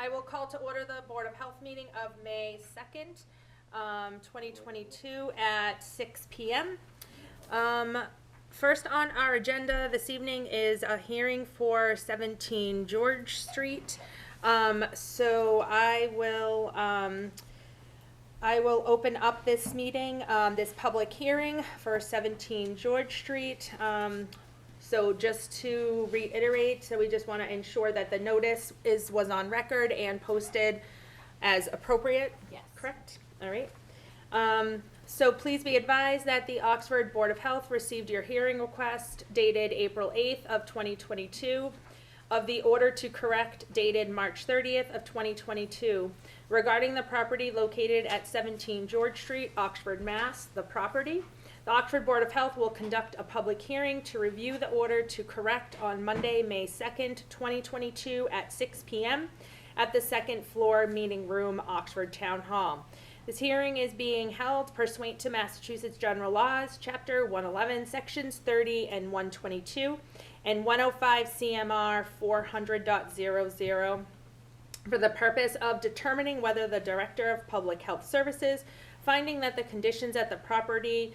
I will call to order the Board of Health meeting of May 2nd, 2022 at 6 p.m. First on our agenda this evening is a hearing for 17 George Street. So I will open up this meeting, this public hearing for 17 George Street. So just to reiterate, so we just want to ensure that the notice was on record and posted as appropriate. Yes. Correct? All right. So please be advised that the Oxford Board of Health received your hearing request dated April 8th of 2022 of the order to correct dated March 30th of 2022 regarding the property located at 17 George Street, Oxford, Mass. The property. The Oxford Board of Health will conduct a public hearing to review the order to correct on Monday, May 2nd, 2022 at 6 p.m. at the second floor meeting room, Oxford Town Hall. This hearing is being held pursuant to Massachusetts General Laws, Chapter 111, Sections 30 and 122, and 105 CMR 400.00 for the purpose of determining whether the Director of Public Health Services, finding that the conditions at the property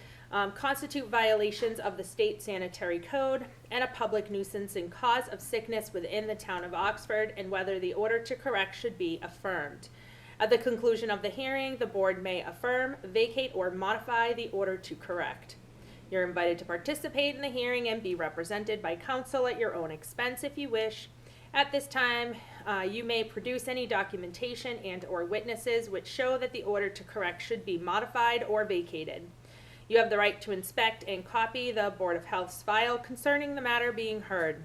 constitute violations of the state sanitary code and a public nuisance and cause of sickness within the town of Oxford, and whether the order to correct should be affirmed. At the conclusion of the hearing, the board may affirm, vacate, or modify the order to correct. You're invited to participate in the hearing and be represented by counsel at your own expense if you wish. At this time, you may produce any documentation and/or witnesses which show that the order to correct should be modified or vacated. You have the right to inspect and copy the Board of Health's file concerning the matter being heard.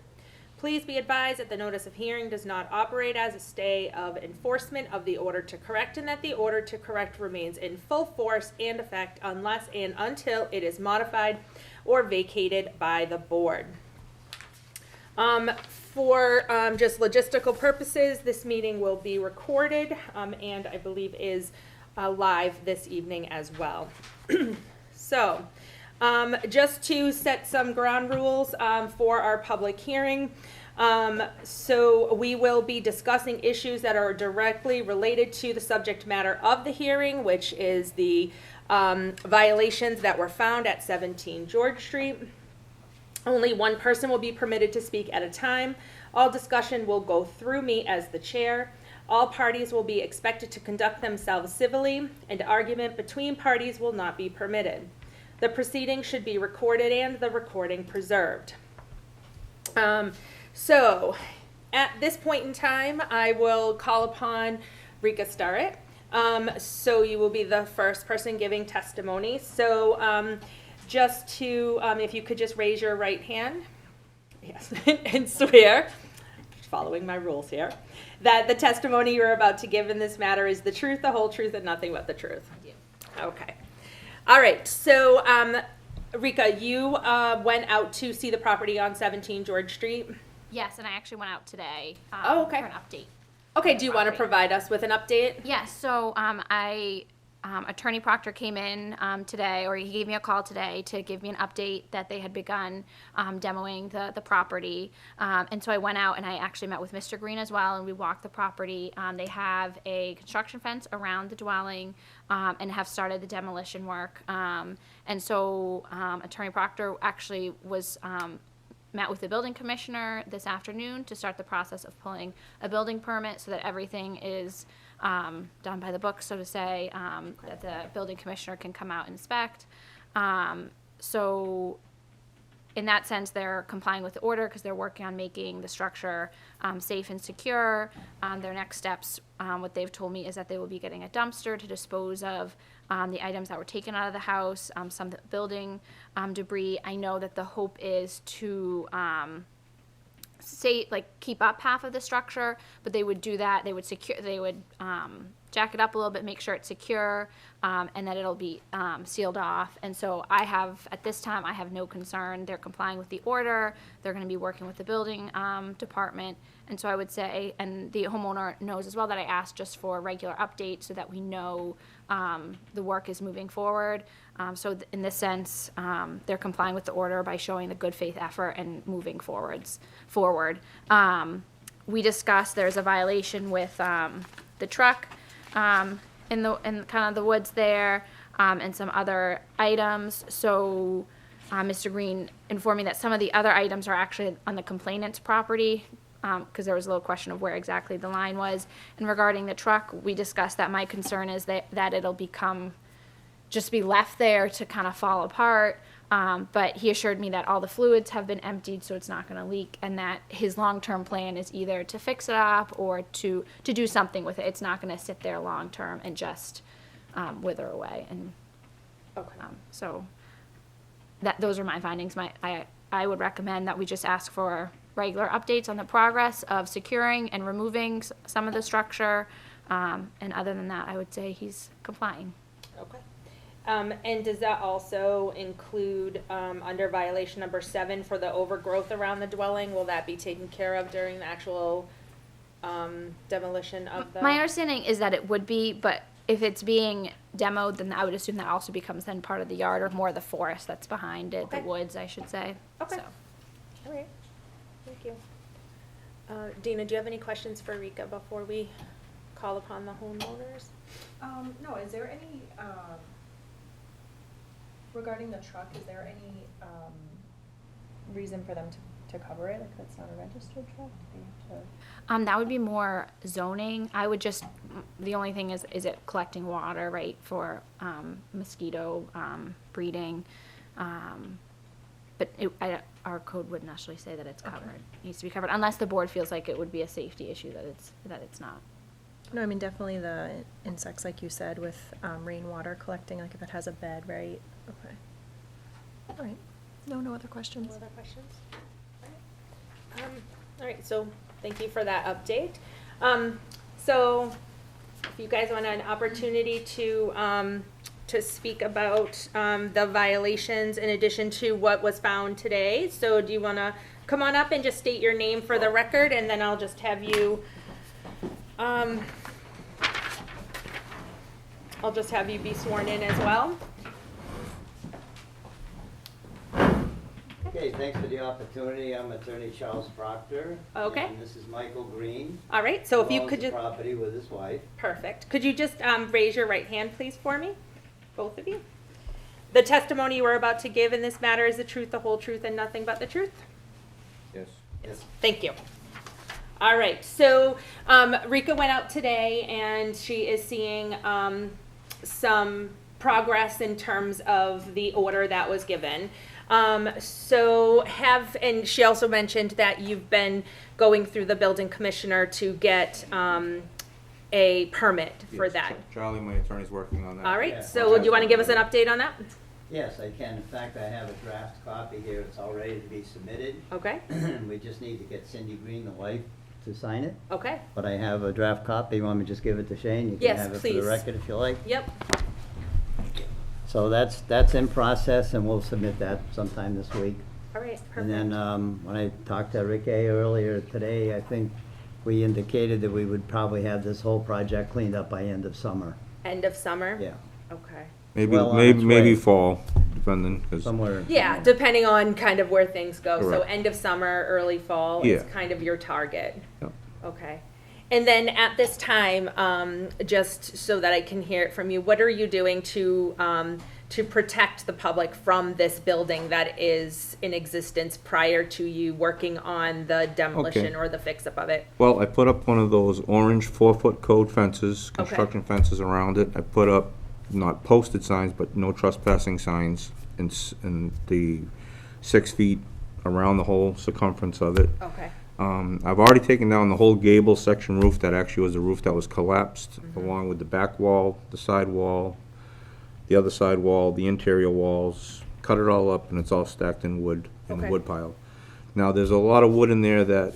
Please be advised that the notice of hearing does not operate as a stay of enforcement of the order to correct, and that the order to correct remains in full force and effect unless and until it is modified or vacated by the board. For just logistical purposes, this meeting will be recorded and I believe is live this evening as well. So, just to set some ground rules for our public hearing. So we will be discussing issues that are directly related to the subject matter of the hearing, which is the violations that were found at 17 George Street. Only one person will be permitted to speak at a time. All discussion will go through me as the chair. All parties will be expected to conduct themselves civilly, and argument between parties will not be permitted. The proceedings should be recorded and the recording preserved. So, at this point in time, I will call upon Rika Starrett. So you will be the first person giving testimony. So, just to, if you could just raise your right hand, yes, and swear, following my rules here, that the testimony you're about to give in this matter is the truth, the whole truth, and nothing but the truth. I do. Okay. All right. So, Rika, you went out to see the property on 17 George Street. Yes, and I actually went out today Okay. for an update. Okay. Do you want to provide us with an update? Yes, so Attorney Proctor came in today, or he gave me a call today to give me an update that they had begun demoing the property. And so I went out and I actually met with Mr. Green as well, and we walked the property. They have a construction fence around the dwelling and have started the demolition work. And so Attorney Proctor actually was met with the building commissioner this afternoon to start the process of pulling a building permit so that everything is done by the book, so to say, that the building commissioner can come out and inspect. So in that sense, they're complying with the order because they're working on making the structure safe and secure. Their next steps, what they've told me, is that they will be getting a dumpster to dispose of the items that were taken out of the house, some of the building debris. I know that the hope is to keep up half of the structure, but they would do that. They would jack it up a little bit, make sure it's secure, and that it'll be sealed off. And so at this time, I have no concern. They're complying with the order. They're going to be working with the building department. And so I would say, and the homeowner knows as well, that I asked just for regular updates so that we know the work is moving forward. In this sense, they're complying with the order by showing the good faith effort and moving forward. we discussed there's a violation with the truck in kind of the woods there, and some other items. So Mr. Green informed me that some of the other items are actually on the complainant's property, because there was a little question of where exactly the line was. And regarding the truck, we discussed that my concern is that it'll just be left there to kind of fall apart. But he assured me that all the fluids have been emptied, so it's not going to leak, and that his long-term plan is either to fix it up or to do something with it. It's not going to sit there long-term and just wither away. And Okay. so those are my findings. I would recommend that we just ask for regular updates on the progress of securing and removing some of the structure. And other than that, I would say he's complying. Okay. And does that also include, under violation number 7 for the overgrowth around the dwelling? Will that be taken care of during the actual, demolition of the? My understanding is that it would be, but if it's being demoed, then I would assume that also becomes then part of the yard or more of the forest that's behind it, Okay. the woods, I should say. Okay. So. All right. Thank you. Dina, do you have any questions for Rika before we call upon the homeowners? No, is there any, regarding the truck, is there any, reason for them to cover it? Like, that's not a registered truck? Do they have to? That would be more zoning. I would just, the only thing is it collecting water, right, for mosquito breeding? But our code wouldn't necessarily say that it's covered. It needs to be covered, unless the board feels like it would be a safety issue that it's not. No, I mean, definitely the insects, like you said, with rainwater collecting, like if it has a bed, right? Okay. All right. No other questions. No other questions? All right, so thank you for that update. So if you guys want an opportunity to speak about the violations in addition to what was found today. So do you want to come on up and just state your name for the record, and then I'll just have you, be sworn in as well. Okay, thanks for the opportunity. I'm Attorney Charles Proctor. Okay. And this is Michael Green. All right, so if who you owns could the just, property with his wife. perfect. Could you just raise your right hand, please, for me? Both of you. The testimony you are about to give in this matter is the truth, the whole truth, and nothing but the truth? Yes. Yes. Thank you. All right, so Rika went out today and she is seeing some progress in terms of the order that was given. And she also mentioned that you've been going through the building commissioner to get a permit for Yes, that. Charlie, my attorney's working on that. All right, Yeah. so do you want to give us an update on that? Yes, I can. In fact, I have a draft copy here. It's all ready to be submitted. Okay, We just need to get Cindy Green, the wife, to sign it. okay, But I have a draft copy. You want me to just give it to Shane? You Yes, can have it for please. the record if you like. yep, So that's in process, and we'll submit that sometime this week. all right, And then perfect. when I talked to Rick A. earlier today, I think we indicated that we would probably have this whole project cleaned up by end of summer. End of summer? Yeah, Okay. Maybe, Well on maybe, its maybe way. fall, depending, 'cause somewhere. Yeah, depending on kind of where things go. So Correct. end of summer, early fall is Yeah. kind of your target. Yep. Okay. And then at this time, just so that I can hear it from you, what are you doing to protect the public from this building that is in existence prior to you working on the demolition Okay. or the fix-up of it? Well, I put up one of those orange 4-foot code fences, construction fences around it. I put up, not posted signs, but no trespassing signs in the 6 feet around the whole circumference of it. Okay. I've already taken down the whole gable section roof that actually was a roof that was collapsed, along with the back wall, the side wall, the other side wall, the interior walls, cut it all up, and it's all stacked in wood, in Okay. a wood pile. Now, there's a lot of wood in there that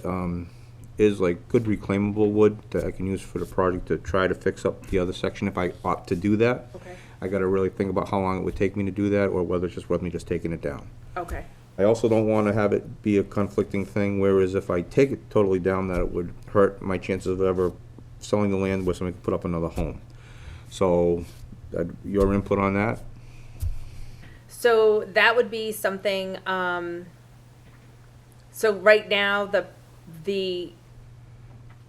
is like good reclaimable wood that I can use for the project to try to fix up the other section if I opt to do that. Okay. I gotta really think about how long it would take me to do that, or whether it's just worth me just taking it down. Okay. I also don't want to have it be a conflicting thing, whereas if I take it totally down, that it would hurt my chances of ever selling the land where somebody could put up another home. So, your input on that? So that would be something, so right now, the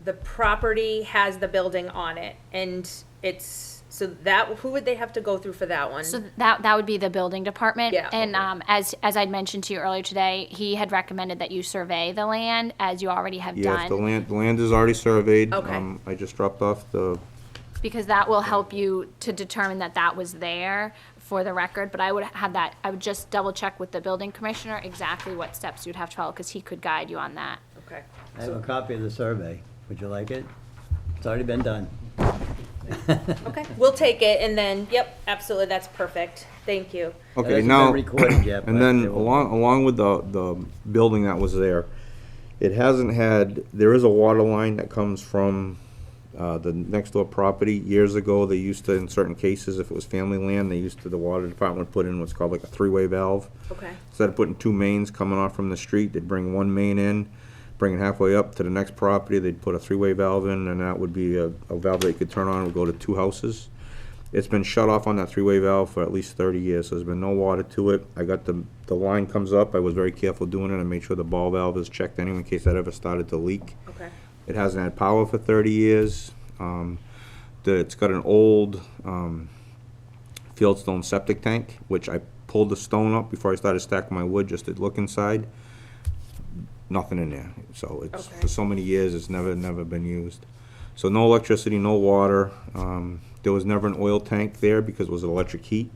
the property has the building on it, and it's, so that, who would they have to go through for that one? So that would be the building department. Yeah, And okay. as I'd mentioned to you earlier today, he had recommended that you survey the land, as you already have Yes, done. the land is already surveyed. Okay. I just dropped off the, Because that will help you to determine that that was there for the record. But I would just double check with the building commissioner exactly what steps you'd have to follow, because he could guide you on that. Okay. I have a copy of the survey. Would you like it? It's already been done. Okay, we'll take it, and then, yep, absolutely, that's perfect. Thank you. okay, hasn't now, been recorded yet, and but then it will. along with the building that was there, it hasn't had, there is a water line that comes from the next door property. Years ago, they used to, in certain cases, if it was family land, the water department would put in what's called like a three-way valve. Okay, Instead of putting two mains coming off from the street, they'd bring one main in, bring it halfway up to the next property, they'd put a three-way valve in, and that would be a valve that you could turn on, would go to two houses. It's been shut off on that three-way valve for at least 30 years, so there's been no water to it. I got the line comes up, I was very careful doing it, I made sure the ball valve is checked anyway in case that ever started to leak. okay, It hasn't had power for 30 years. It's got an old fieldstone septic tank, which I pulled the stone up before I started stacking my wood just to look inside. Nothing in there. So it's, Okay. for so many years, it's never been used. So no electricity, no water. There was never an oil tank there because it was electric heat.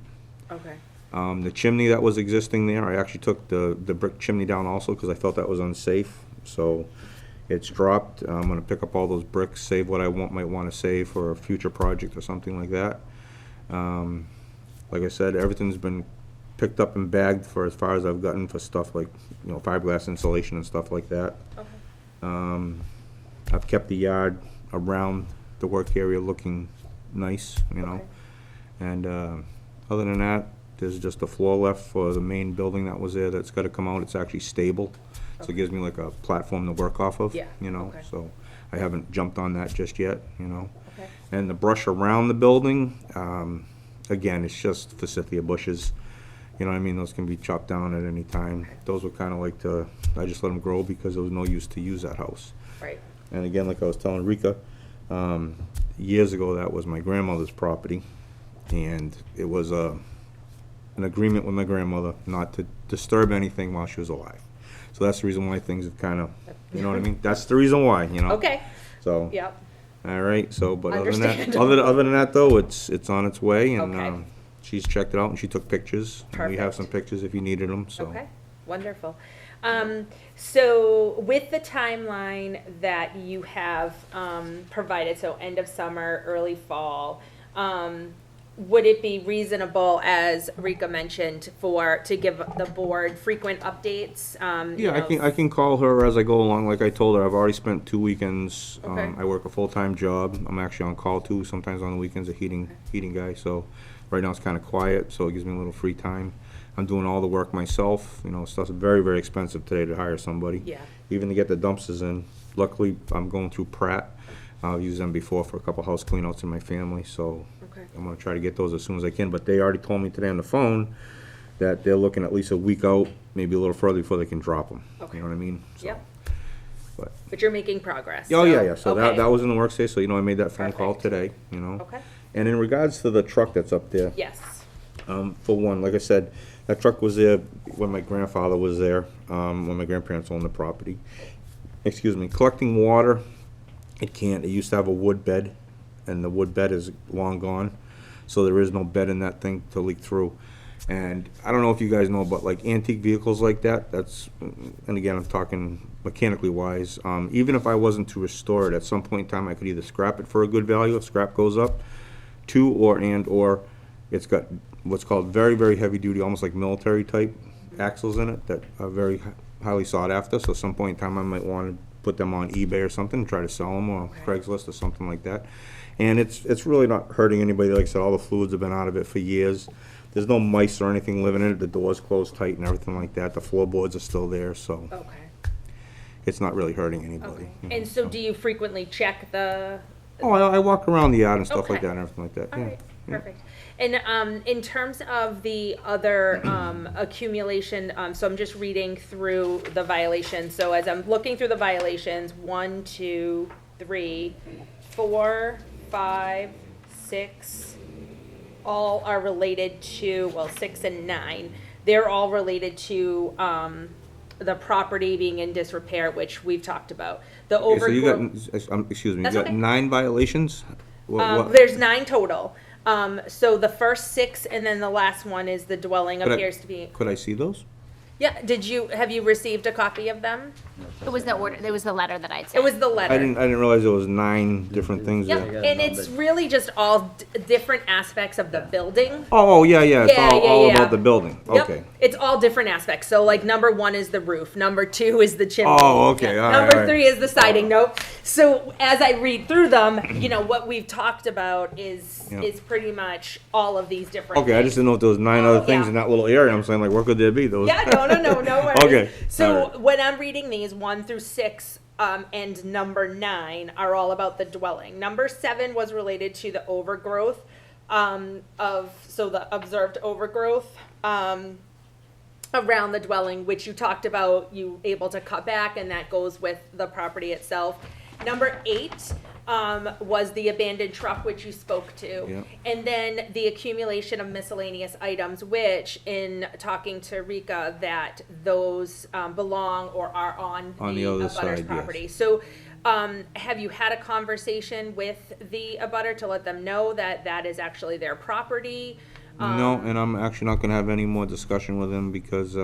okay, The chimney that was existing there, I actually took the brick chimney down also because I felt that was unsafe. So it's dropped. I'm gonna pick up all those bricks, save what I might wanna save for a future project or something like that. Like I said, everything's been picked up and bagged for as far as I've gotten for stuff like, fiberglass insulation and stuff like that. okay, I've kept the yard around the work area looking nice, Okay. And other than that, there's just a floor left for the main building that was there that's gotta come out. It's actually stable, so it gives me like a platform to work off of. Yeah, okay. So I haven't jumped on that just yet. okay, And the brush around the building, again, it's just forsythia bushes. You know what I mean? Those can be chopped down at any time. Those were kind of like I just let them grow because there was no use to use that house. right, And again, like I was telling Rika, years ago, that was my grandmother's property. And it was an agreement with my grandmother not to disturb anything while she was alive. So that's the reason why things have kind of, you know what I mean? That's the reason why, okay, So, yep, all right, so, but other than that, Understandable. other than that though, it's on its way, and Okay. she's checked it out and she took pictures. And we have Perfect. some pictures if you needed them, so. okay, wonderful. So with the timeline that you have, provided, so end of summer, early fall, would it be reasonable, as Rika mentioned, to give the board frequent updates? Yeah, I can call her as I go along, like I told her, I've already spent 2 weekends. Okay. I work a full-time job, I'm actually on call too, sometimes on the weekends, a heating guy, so right now it's kinda quiet, so it gives me a little free time. I'm doing all the work myself, stuff's very, very expensive today to hire somebody. Yeah. Even to get the dumpsters in. Luckily, I'm going through Pratt. I've used them before for a couple house cleanouts in my family, so Okay. I'm gonna try to get those as soon as I can. But they already told me today on the phone that they're looking at least a week out, maybe a little further before they can drop them. Okay. You know what I mean? So, Yep. But, But you're making progress. oh, yeah. So okay. that was in the works day, so, I made that phone call Perfect. today, Okay, And in regards to the truck that's up there, yes, for one, like I said, that truck was there when my grandfather was there, when my grandparents owned the property. Excuse me, collecting water, it can't. It used to have a wood bed, and the wood bed is long gone, so there is no bed in that thing to leak through. And I don't know if you guys know, but like antique vehicles like that, and again, I'm talking mechanically wise, even if I wasn't to restore it, at some point in time, I could either scrap it for a good value if scrap goes up, or it's got what's called very, very heavy duty, almost like military type axles in it that are very highly sought after. So at some point in time, I might want to put them on eBay or something, try to sell them, or Craigslist or something like that. And it's really not hurting anybody. Like I said, all the fluids have been out of it for years. There's no mice or anything living in it. The door's closed tight and everything like that. The floorboards are still there, so okay, it's not really hurting anybody. okay. And so do you frequently check the? Oh, I walk around the yard and stuff like Okay. that and everything like that. All Yeah. right, perfect. And in terms of the other accumulation, so I'm just reading through the violations. So as I'm looking through the violations, 1, 2, 3, 4, 5, 6, all are related to, well, 6 and 9. They're all related to the property being in disrepair, which we've talked about. The Okay, so you overgrowth. got, excuse me, you That's got okay. 9 violations? What? There's 9 total. So the first 6 and then the last one is the dwelling Could I- appears to be. Could I see those? Yeah, have you received a copy of them? It was the order, it was the letter that I'd It sent. was the letter. I didn't realize there was 9 different things Yep, there. got and it's numbered. really just all different aspects of the building. Oh, yeah, it's Yeah, all yeah. about the building, Yep, okay. it's all different aspects. So like number 1 is the roof, number 2 is the chimney. Oh, okay, all right, Number all right. 3 is the siding. Nope. So as I read through them, what we've talked about is Yeah. pretty much all of these different. Okay, I just didn't know if there was 9 other things Yeah. in that little area. I'm saying, like, what could there be? Those. Yeah, no worries. Okay, So alright. when I'm reading these 1 through 6, and number 9 are all about the dwelling. Number 7 was related to the overgrowth, the observed overgrowth, around the dwelling, which you talked about, you able to cut back, and that goes with the property itself. Number 8, was the abandoned truck, which you spoke to. Yeah. And then the accumulation of miscellaneous items, which in talking to Rika, that those belong or are on On the other abutter's side, yes. property. So have you had a conversation with the abutter to let them know that that is actually their property? No, and I'm actually not gonna have any more discussion with him because,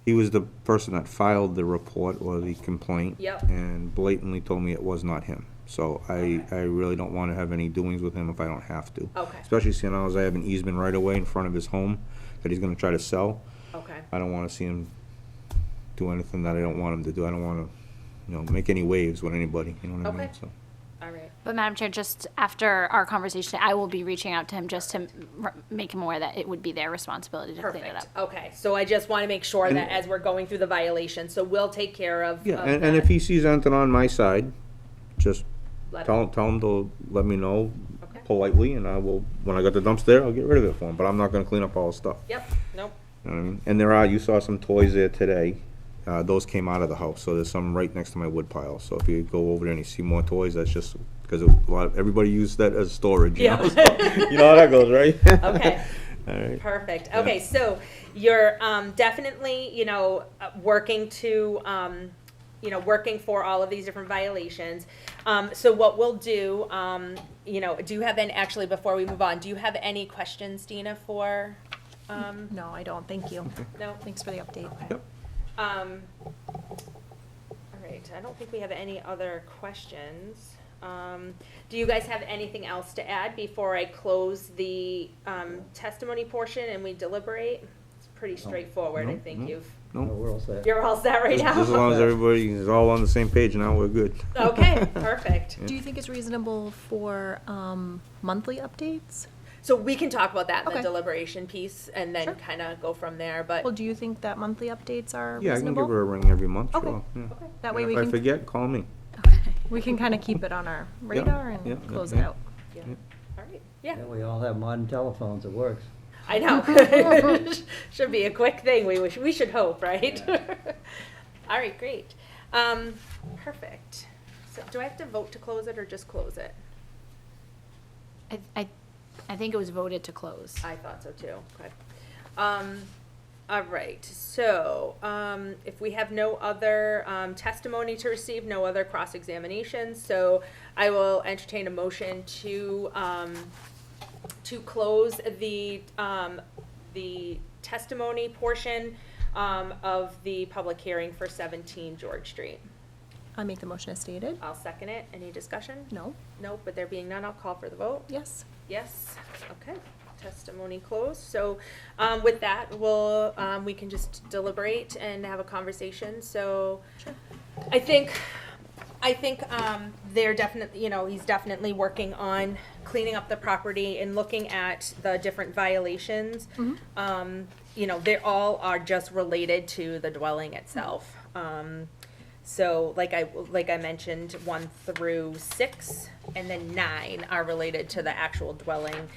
he was the person that filed the report or the complaint. Yep. And blatantly told me it was not him. So I really don't wanna have any doings with him if I don't have to. Okay. Especially seeing as I have an easement right away in front of his home that he's gonna try to sell. Okay. I don't wanna see him do anything that I don't want him to do. I don't wanna, make any waves with anybody, you know what I mean? Okay. So. All right. But Madam Chair, just after our conversation, I will be reaching out to him just to make him aware that it would be their responsibility to clean it up. Perfect. Okay. So I just want to make sure that as we're going through the violation, so we'll take care of. Yeah, of and that. if he sees anything on my side, just Let tell him to let me know Okay. politely, and I will, when I got the dumps there, I'll get rid of it for him, but I'm not gonna clean up all the stuff. Yep. Nope. You know what I mean? And you saw some toys there today, those came out of the house, so there's some right next to my wood pile, so if you go over there and you see more toys, that's just, because everybody used that as storage, you know? Yeah. So, you know how that goes, right? Okay. All right. Perfect. Okay, so you're definitely, working to, working for all of these different violations. So what we'll do, do you have any, actually, before we move on, do you have any questions, Dina, for, No, I don't, thank you. no? Thanks for the update. Yep. All right, I don't think we have any other questions. Do you guys have anything else to add before I close the testimony portion and we deliberate? It's pretty straightforward, I No, think no. No, No, we're all set. you're all set right just as now? long as everybody is all on the same page, now we're good. Okay, perfect. Do you think it's reasonable for monthly updates? So we can talk about that in the Okay. deliberation piece and then Sure. kind of go from there, but. Well, do you think that monthly updates are Yeah, I can reasonable? give her a ring every month, Okay. sure, yeah. Okay. That way And we if I can, forget, call me. we can kind of keep it on our radar yeah, and close yeah. it out. Yeah. All right, yeah, Yeah, we all have modern telephones, it works. I know. Should be a quick thing, we should hope, right? All right, great. Perfect. So do I have to vote to close it or just close it? I think it was voted to close. I thought so too, okay. All right, so, if we have no other, testimony to receive, no other cross-examinations, so I will entertain a motion to close the testimony portion, of the public hearing for 17 George Street. I make the motion as stated. I'll second it. Any discussion? No? Nope, but there being none, I'll call for the vote. Yes? Yes, okay, testimony closed, so, with that, we can just deliberate and have a conversation, so. Sure. I think, they're definitely, he's definitely working on cleaning up the property and looking at the different violations. They all are just related to the dwelling itself. So like I mentioned, 1 through 6, and then 9 are related to the actual dwelling.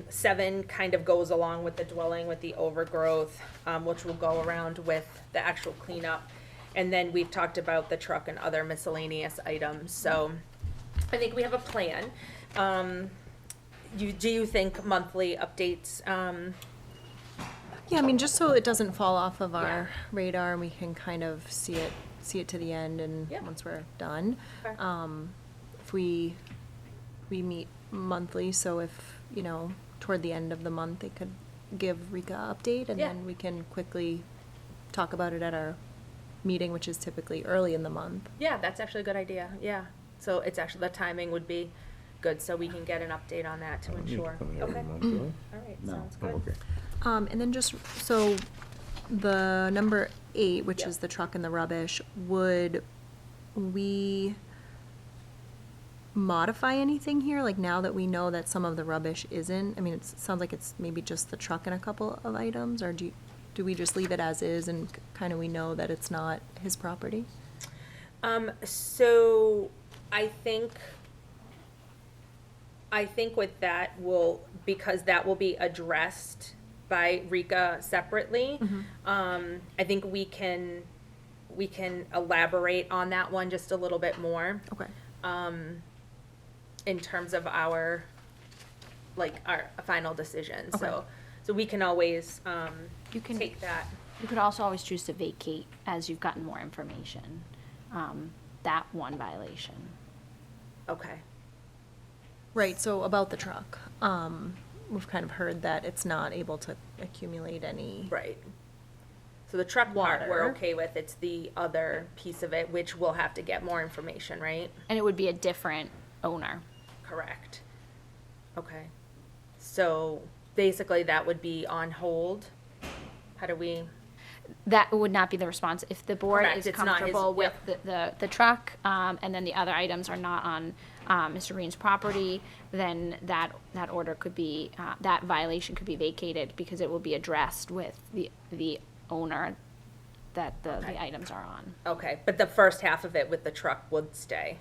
7 kind of goes along with the dwelling with the overgrowth, which will go around with the actual cleanup. And then we've talked about the truck and other miscellaneous items, so I think we have a plan. Do you think monthly updates, Yeah, I mean, just so it doesn't fall off of Yeah. our radar and we can kind of see it to the end and Yep. once we're done. Okay. If we meet monthly, so if, toward the end of the month, they could give Rika an update and Yeah. then we can quickly talk about it at our meeting, which is typically early in the month. yeah, that's actually a good idea, yeah. So it's actually, the timing would be good, so we can get an update on that to I don't need to ensure. come here every Okay, month, do all right, No. sounds I? Oh, good. okay. And then just, so the number 8, which Yep. is the truck and the rubbish, would we modify anything here? Like now that we know that some of the rubbish isn't, I mean, it sounds like it's maybe just the truck and a couple of items, or do we just leave it as is and kind of we know that it's not his property? So I think with that because that will be addressed by Rika separately. I think we can elaborate on that one just a little bit more, Okay. in terms of our final decision. Okay. So we can always, You can- take that. You could also always choose to vacate as you've gotten more information, that one violation. Okay. Right, so about the truck, we've kind of heard that it's not able to accumulate any. Right. So the truck part, we're Water. okay with, it's the other piece of it, which we'll have to get more information, right? And it would be a different owner. Correct. Okay. So basically that would be on hold. How do we, That would not be the response. If the board Correct, is it's not his- comfortable with yep. the truck, and then the other items are not on, Mr. Green's property, then that order could be, that violation could be vacated because it will be addressed with the owner that the Okay. items are on. okay, but the first half of it with the truck would stay.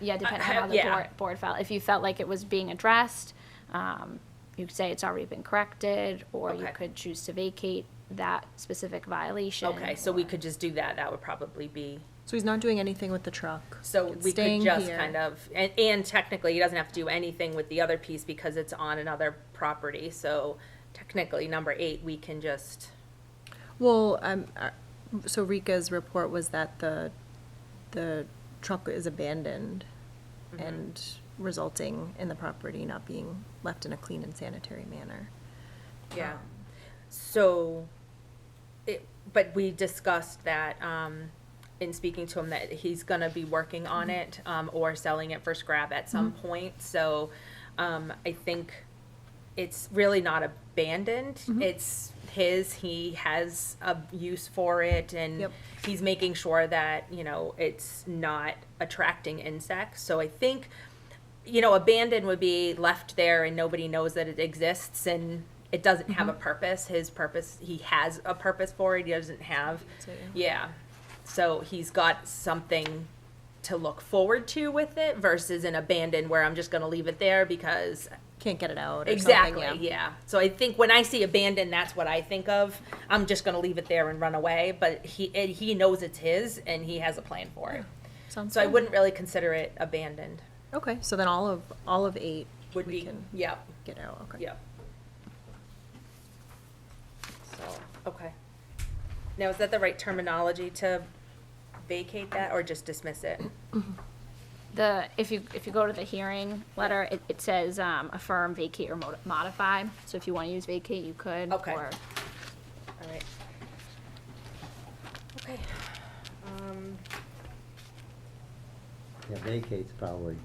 Yeah, depending on how the yeah. board felt. If you felt like it was being addressed, you could say it's already been corrected, or you Okay. could choose to vacate that specific violation. Okay, so we or- could just do that, that would probably be, So he's not doing anything with the truck. so It's we could staying just here. kind of, and technically, he doesn't have to do anything with the other piece because it's on another property, so technically, number 8, we can just, Well, so Rika's report was that the truck is abandoned Mm-hmm. and resulting in the property not being left in a clean and sanitary manner. yeah. So, but we discussed that, in speaking to him, that he's gonna be working on it, or selling it for scrap at some point, so, I think it's really not abandoned, it's his, he has a use for it, and Yep. he's making sure that, it's not attracting insects, so I think, abandoned would be left there and nobody knows that it exists and it doesn't have a purpose. His purpose, he has a purpose for it. He doesn't have, So, yeah. So he's got something to look forward to with it versus an abandoned where I'm just going to leave it there because Can't get it out or exactly, something, yeah. So I think when I see abandoned, that's what I think of. I'm just going to leave it there and run away. But he knows it's his and he has a plan for it. Sounds So I good. wouldn't really consider it abandoned. Okay, so then all of 8 Would we be, can yep. get out, okay. Yep. So, okay. Now, is that the right terminology to vacate that or just dismiss it? If you go to the hearing letter, it says, affirm, vacate, or modify. So if you want to use vacate, you could. Okay. Or All right. Okay. Yeah, vacate's probably.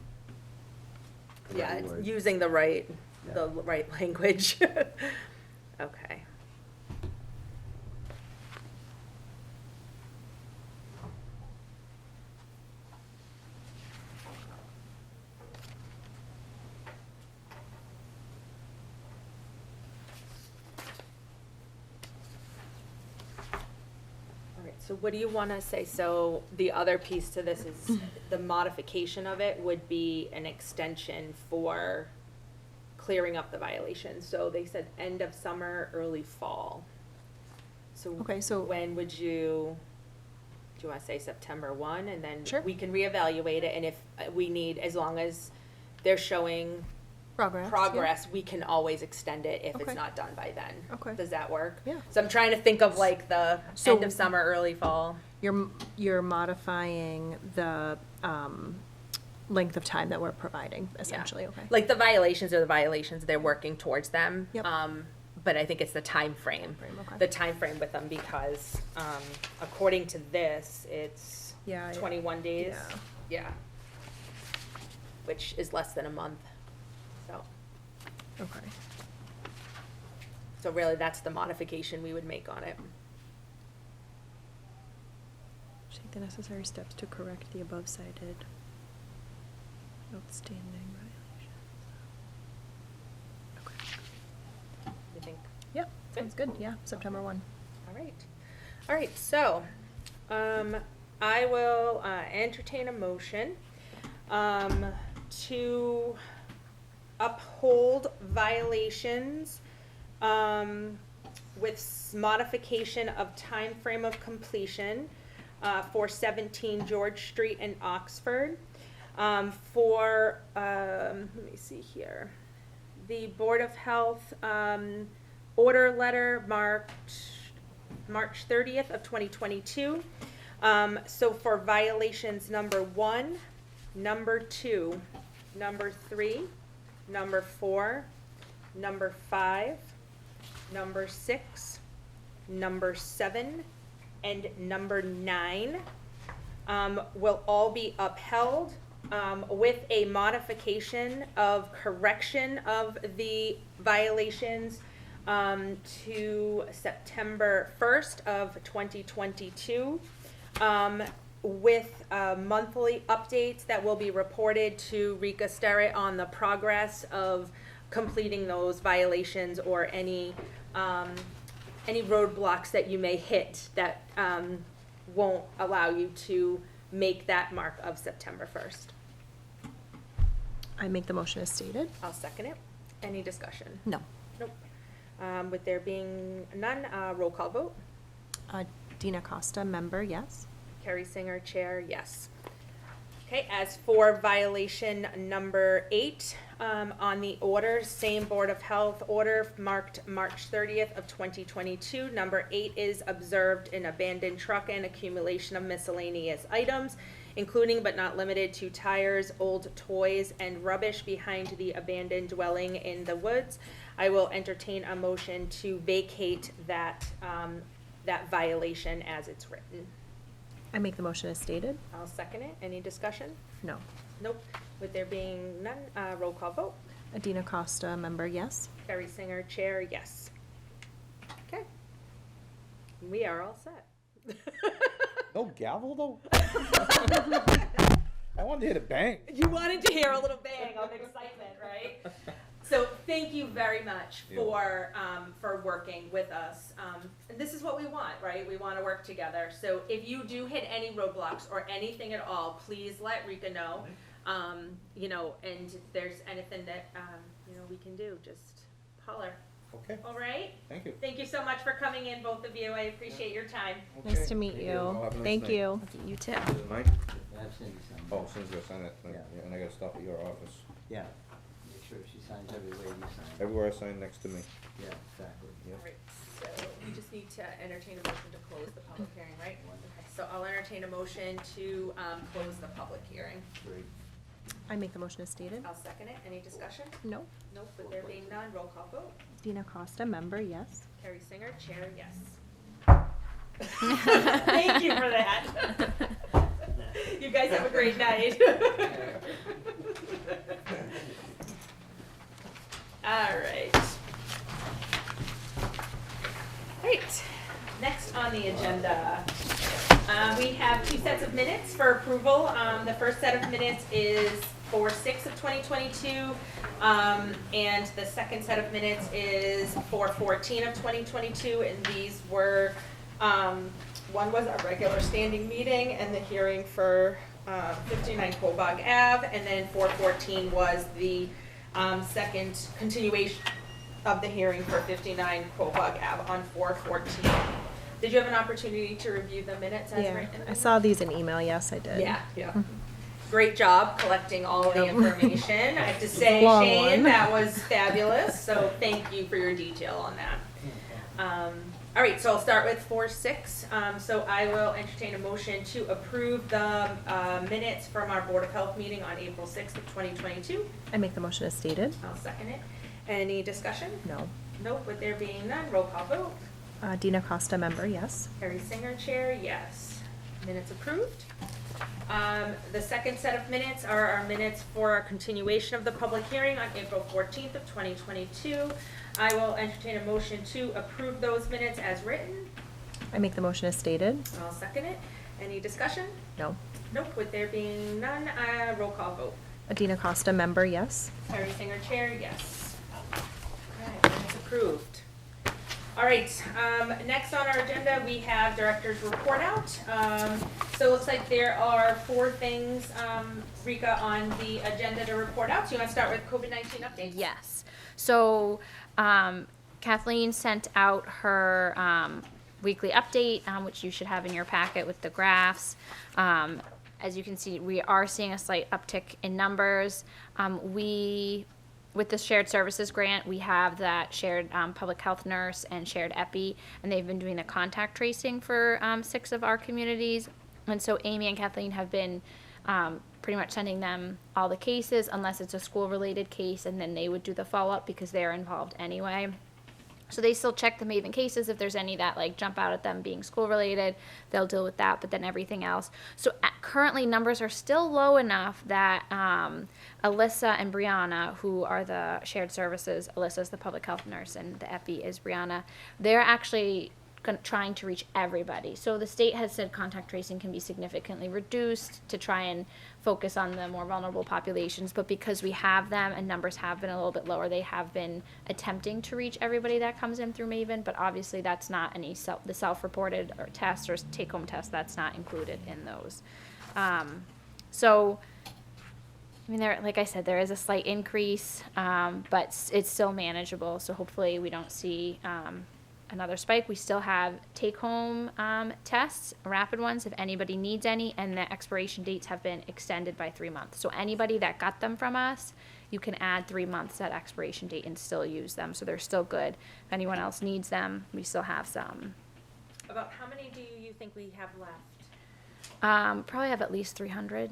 the Yeah, right it's word. using the right Yeah. language. Okay. All right, so what do you want to say? So the other piece to this is the modification of it would be an extension for clearing up the violation. So they said end of summer, early fall. So Okay, so- when would you you wanna say September 1, and then Sure. we can reevaluate it, and if we need, as long as they're showing Progress. progress, we can always extend it if it's Okay. not done by then. Okay. Does that work? Yeah. So I'm trying to think of like the So- end of summer, early fall. You're modifying the, length of time that we're providing, Yeah. essentially, okay? Like the violations are the violations, they're working towards them. Yep. But I think it's the time frame. okay. The time frame with them because, according to this, it's Yeah, 21 days. yeah. Yeah. Which is less than a month. Okay. So really, that's the modification we would make on it. Take the necessary steps to correct the above cited outstanding violations. Okay. You think? Yep, sounds good, yeah, September 1. All right. All right, so, I will, entertain a motion, to uphold violations, with modification of time frame of completion, for 17 George Street in Oxford, for, let me see here, the Board of Health, order letter marked March 30th of 2022. So for violations number 1, number 2, number 3, number 4, number 5, number 6, number 7, and number 9, will all be upheld, with a modification of correction of the violations, to September 1st of 2022, with monthly updates that will be reported to Rika Sterrett on the progress of completing those violations or any roadblocks that you may hit that won't allow you to make that mark of September 1st. I make the motion as stated? I'll second it. Any discussion? No. Nope. With there being none, roll call vote. Dina Costa, member, yes? Carrie Singer, chair, yes. Okay, as for violation number 8, on the order, same Board of Health order marked March 30th of 2022. Number 8 is observed an abandoned truck and accumulation of miscellaneous items, including but not limited to tires, old toys, and rubbish behind the abandoned dwelling in the woods. I will entertain a motion to vacate that, that violation as it's written. I make the motion as stated? I'll second it. Any discussion? No. Nope. With there being none, roll call vote. Dina Costa, member, yes? Carrie Singer, chair, yes. Okay. We are all set. No gavel, though? I wanted to hit a bang. You wanted to hear a little bang of excitement, right? So thank you very much for working with us. And this is what we want, right? We want to work together. So if you do hit any roadblocks or anything at all, please let Rika know. You know, and if there's anything that you know we can do, just holler. Okay, All right? thank you. Thank you so much for coming in, both of you. I appreciate your time. Nice Okay. to meet Thank you. I'll have a nice Thank night. you. You too. Is it Mike? Have Cindy sign. Oh, Cindy's gonna sign it, Yeah. and I gotta stop at your office. Yeah, make sure she signs everywhere you sign. Everywhere I sign next to me. Yeah, exactly. Yep. All right, so we just need to entertain a motion to close the public hearing, right? Okay, so I'll entertain a motion to close the public hearing. Great. I make the motion as stated? I'll second it. Any discussion? No. Nope, with there being none, roll call vote. Dina Costa, member, yes? Carrie Singer, chair, yes. Thank you for that. You guys have a great night. All right. Right, next on the agenda, we have 2 sets of minutes for approval. The first set of minutes is for 6 of 2022, and the second set of minutes is for 14 of 2022, and these were, one was a regular standing meeting and the hearing for 59 Quabog Ave, and then 414 was the second continuation of the hearing for 59 Quabog Ave on 414. Did you have an opportunity to review the minutes as Yeah, written? I saw these in email, yes, I did. Yeah. Great job collecting all of the Yep. information. I have to say, Long Shane, one. that was fabulous, so thank you for your detail on that. All right, so I'll start with 4.6. So I will entertain a motion to approve the minutes from our Board of Health meeting on April 6th of 2022. I make the motion as stated. I'll second it. Any discussion? No. Nope, with there being none, roll call vote. Dina Costa, member, yes. Harry Singer, chair, yes. Minutes approved. The second set of minutes are our minutes for our continuation of the public hearing on April 14th of 2022. I will entertain a motion to approve those minutes as written. I make the motion as stated. I'll second it. Any discussion? No. Nope, with there being none, roll call vote. Dina Costa, member, yes. Harry Singer, chair, yes. Okay, minutes approved. All right, next on our agenda, we have director's report out. So it looks like there are 4 things, Rika, on the agenda to report out. So you want to start with COVID-19 updates? Yes. So Kathleen sent out her weekly update, which you should have in your packet with the graphs. As you can see, we are seeing a slight uptick in numbers. With the shared services grant, we have that shared public health nurse and shared epi, and they've been doing the contact tracing for 6 of our communities. And so Amy and Kathleen have been pretty much sending them all the cases, unless it's a school-related case, and then they would do the follow-up because they're involved anyway. So they still check the Maven cases. If there's any that like jump out at them being school related, they'll deal with that, but then everything else. So currently numbers are still low enough that Alyssa and Brianna, who are the shared services, Alyssa's the public health nurse and the epi is Brianna, they're actually trying to reach everybody. So the state has said contact tracing can be significantly reduced to try and focus on the more vulnerable populations, but because we have them and numbers have been a little bit lower, they have been attempting to reach everybody that comes in through Maven, but obviously that's not any the self-reported or tests or take-home tests, that's not included in those. So, I mean, like I said, there is a slight increase, but it's still manageable, so hopefully we don't see another spike. We still have take-home tests, rapid ones, if anybody needs any, and the expiration dates have been extended by 3 months. So anybody that got them from us, you can add 3 months at expiration date and still use them. So they're still good. If anyone else needs them, we still have some. About how many do you think we have left? Probably have at least 300.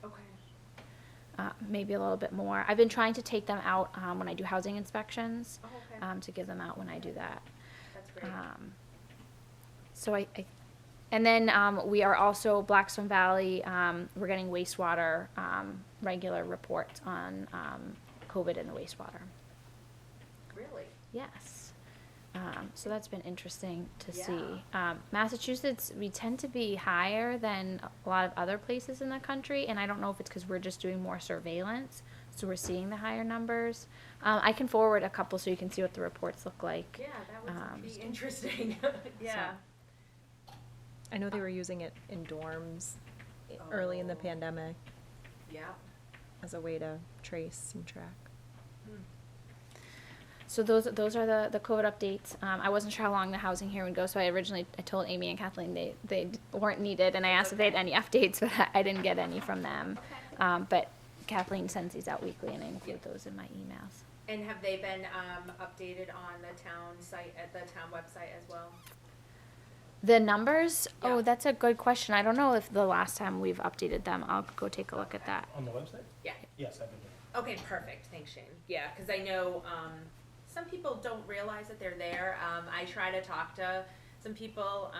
Okay. Maybe a little bit more. I've been trying to take them out when I do housing inspections, Oh, okay. to give them out when I do that. That's great. So and then we are also Blackstone Valley. We're getting wastewater regular reports on COVID in the wastewater. Really? Yes. So that's been interesting to Yeah. see. Massachusetts, we tend to be higher than a lot of other places in the country, and I don't know if it's because we're just doing more surveillance, so we're seeing the higher numbers. I can forward a couple so you can see what the reports look like. Yeah, that would be interesting. Yeah. I know they were using it in dorms early in the Oh. pandemic Yeah. as a way to trace and track. So those are the COVID updates. I wasn't sure how long the housing here would go, so I told Amy and Kathleen they weren't needed, and I asked if they had any updates, but I didn't get any from them. But Kathleen sends these out weekly, and I include those in my emails. And have they been updated on the town site, at the town website as well? The numbers? Yeah. Oh, that's a good question. I don't know if the last time we've updated them. I'll go take a look at that. On the website? Yeah. Yes, I've been doing Okay, perfect. Thanks, Shane. Yeah, because I know some people don't realize that they're there. I try to talk to some people,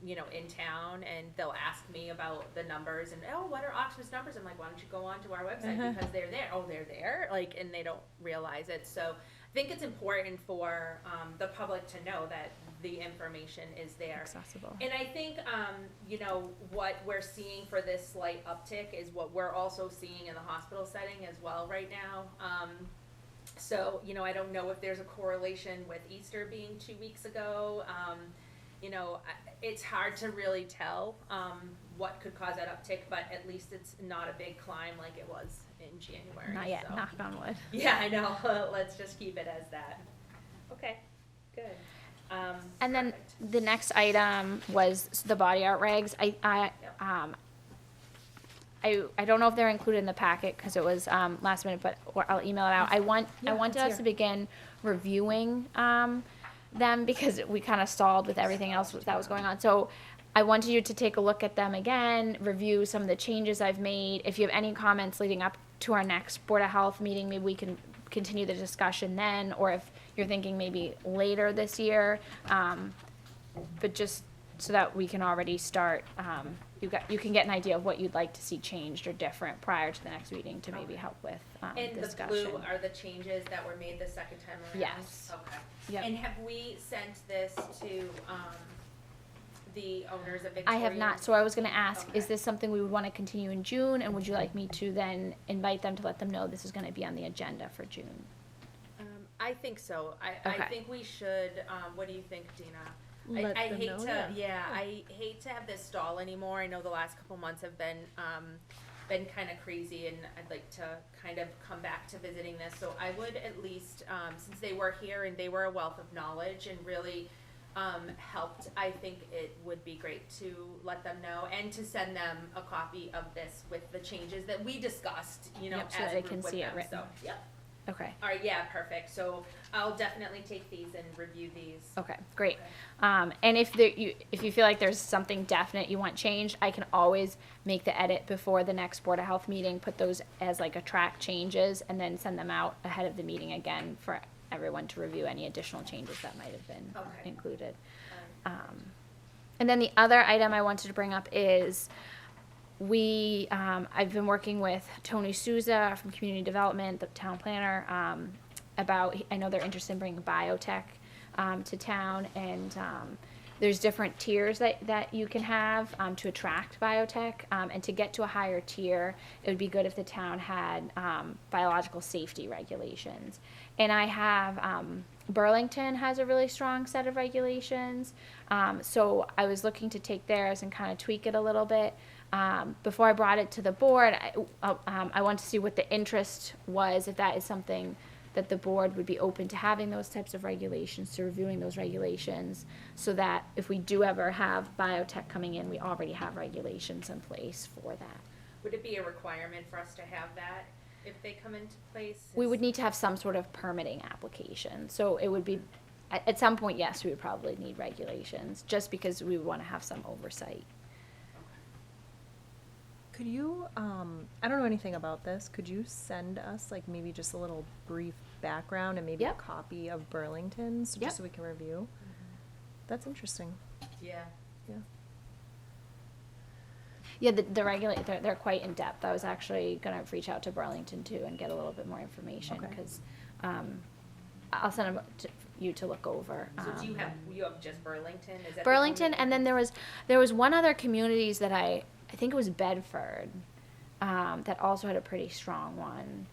in town, and they'll ask me about the numbers and, oh, what are Oxford's numbers? I'm like, why don't you go on to our website because they're there. Oh, they're there, and they don't realize it. So I think it's important for the public to know that the information is there. Accessible. And I think, what we're seeing for this slight uptick is what we're also seeing in the hospital setting as well right now. So, I don't know if there's a correlation with Easter being 2 weeks ago. It's hard to really tell what could cause that uptick, but at least it's not a big climb like it was in January. Not yet, so. knock on wood. Yeah, I know. Let's just keep it as that. Okay, good. And then Perfect. the next item was the body art regs. I don't know if they're included in the packet because it was last minute, but I'll email it out. I wanted us to begin reviewing them because we kind of stalled with everything else that was going on. So I wanted you to take a look at them again, review some of the changes I've made. If you have any comments leading up to our next Board of Health meeting, maybe we can continue the discussion then, or if you're thinking maybe later this year. But just so that we can already start, you can get an idea of what you'd like to see changed or different prior to the next meeting to maybe help with And the discussion. blue are the changes that were made the second time around? Yes. Okay. Yep. And have we sent this to, the owners of Victoria? I have not, so I was gonna ask, is Okay. this something we would wanna continue in June, and would you like me to then invite them to let them know this is gonna be on the agenda for June? I think so. I Okay. think we should, what do you think, Dina? Let I them hate know, to, yeah. I hate to have this stall anymore. I know the last couple months have been kind of crazy, and I'd like to kind of come back to visiting this. So I would at least, since they were here and they were a wealth of knowledge and really helped, I think it would be great to let them know and to send them a copy of this with the changes that we discussed, you know, Yep, so as that a they group can with see it them. written. So, yep. Okay, All right, yeah, perfect. So I'll definitely take these and review these. okay, great. And if you feel like there's something definite you want changed, I can always make the edit before the next Board of Health meeting, put those as like a track changes, and then send them out ahead of the meeting again for everyone to review any additional changes that might have been Okay. included. And then the other item I wanted to bring up is I've been working with Tony Souza from Community Development, the town planner, about, I know they're interested in bringing biotech to town, and there's different tiers that you can have to attract biotech, and to get to a higher tier, it would be good if the town had biological safety regulations. And I have, Burlington has a really strong set of regulations, so I was looking to take theirs and kind of tweak it a little bit. Before I brought it to the board, I want to see what the interest was, if that is something that the board would be open to having those types of regulations, to reviewing those regulations, so that if we do ever have biotech coming in, we already have regulations in place for that. Would it be a requirement for us to have that if they come into place? We would need to have some sort of permitting application, so it would be, at some point, yes, we would probably need regulations, just because we would want to have some oversight. Could you, I don't know anything about this, could you send us like maybe just a little brief background and maybe a Yep. copy of Burlington's, Yep. just so we can review? That's interesting, Yeah. yeah. Yeah, the regulate, they're quite in-depth. I was actually gonna reach out to Burlington too and get a little bit more information, Okay. because, I'll send them to you to look over. So do you have just Burlington? Is that the Burlington, only and then there was one other communities that I think it was Bedford, that also had a pretty strong one.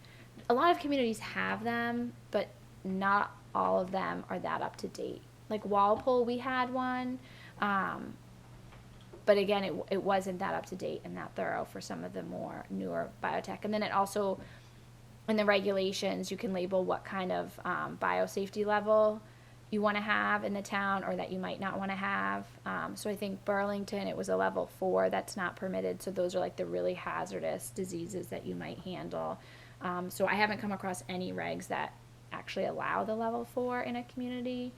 A lot of communities have them, but not all of them are that up to date. Like Walpole, we had one, but again, it wasn't that up to date and that thorough for some of the more newer biotech. And then it also, in the regulations, you can label what kind of biosafety level you want to have in the town, or that you might not want to have. So I think Burlington, it was a level 4 that's not permitted. So those are like the really hazardous diseases that you might handle. So I haven't come across any regs that actually allow the level 4 in a community.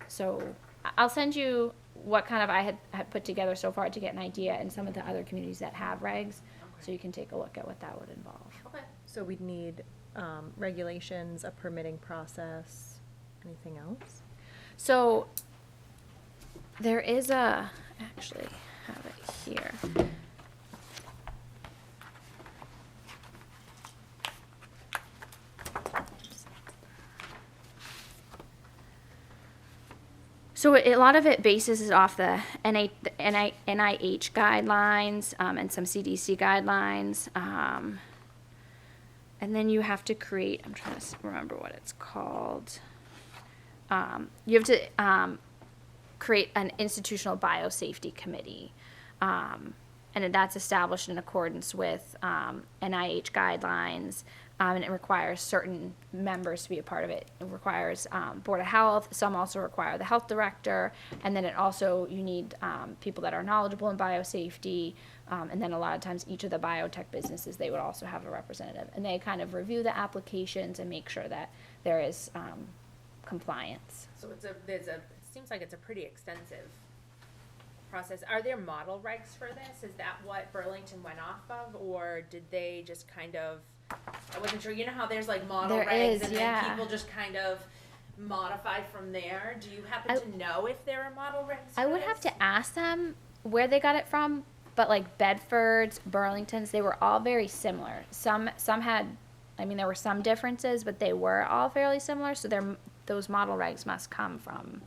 So I'll send you what kind of I had put together so far to get an idea, and some of the other communities that have regs, so you can take a look at what that would involve. Okay. So we'd need, regulations, a permitting process, anything else? So there is actually have it here. So a lot of it bases it off the NIH guidelines, and some CDC guidelines. And then you have to create, I'm trying to remember what it's called. You have to create an institutional biosafety committee. and that's established in accordance with NIH guidelines, and it requires certain members to be a part of it. It requires Board of Health. Some also require the health director, and then it also, you need people that are knowledgeable in biosafety, and then a lot of times each of the biotech businesses, they would also have a representative, and they kind of review the applications and make sure that there is compliance. So it seems like it's a pretty extensive process. Are there model regs for this? Is that what Burlington went off of, or did they just kind of, I wasn't sure, you know how there's like model There regs is, and yeah. then people just kind of modify from there? Do you happen to know if there are model regs for I would this? have to ask them where they got it from, but like Bedford's, Burlington's, they were all very similar. Some had, I mean, there were some differences, but they were all fairly similar, so those model regs must come from,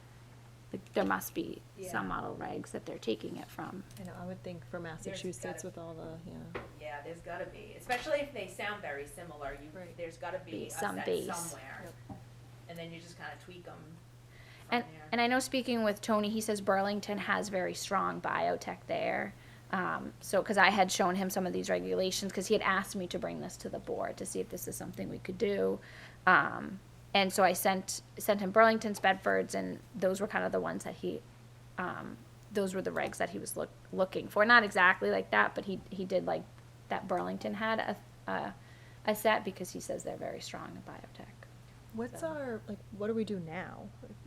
like, there must be some model regs that they're taking it from. I know, I would think for Massachusetts with all the, yeah. Yeah, there's gotta be, especially if they sound very similar, Right. there's gotta be a Some set base. somewhere. And then you just kinda tweak them from there. And I know, speaking with Tony, he says Burlington has very strong biotech there. So, because I had shown him some of these regulations, because he had asked me to bring this to the board to see if this is something we could do. And so I sent him Burlington's, Bedford's, and those were kind of the ones that those were the regs that he was looking for. Not exactly like that, but he did like that Burlington had a set, because he says they're very strong in biotech. What's our, like, what do we do now?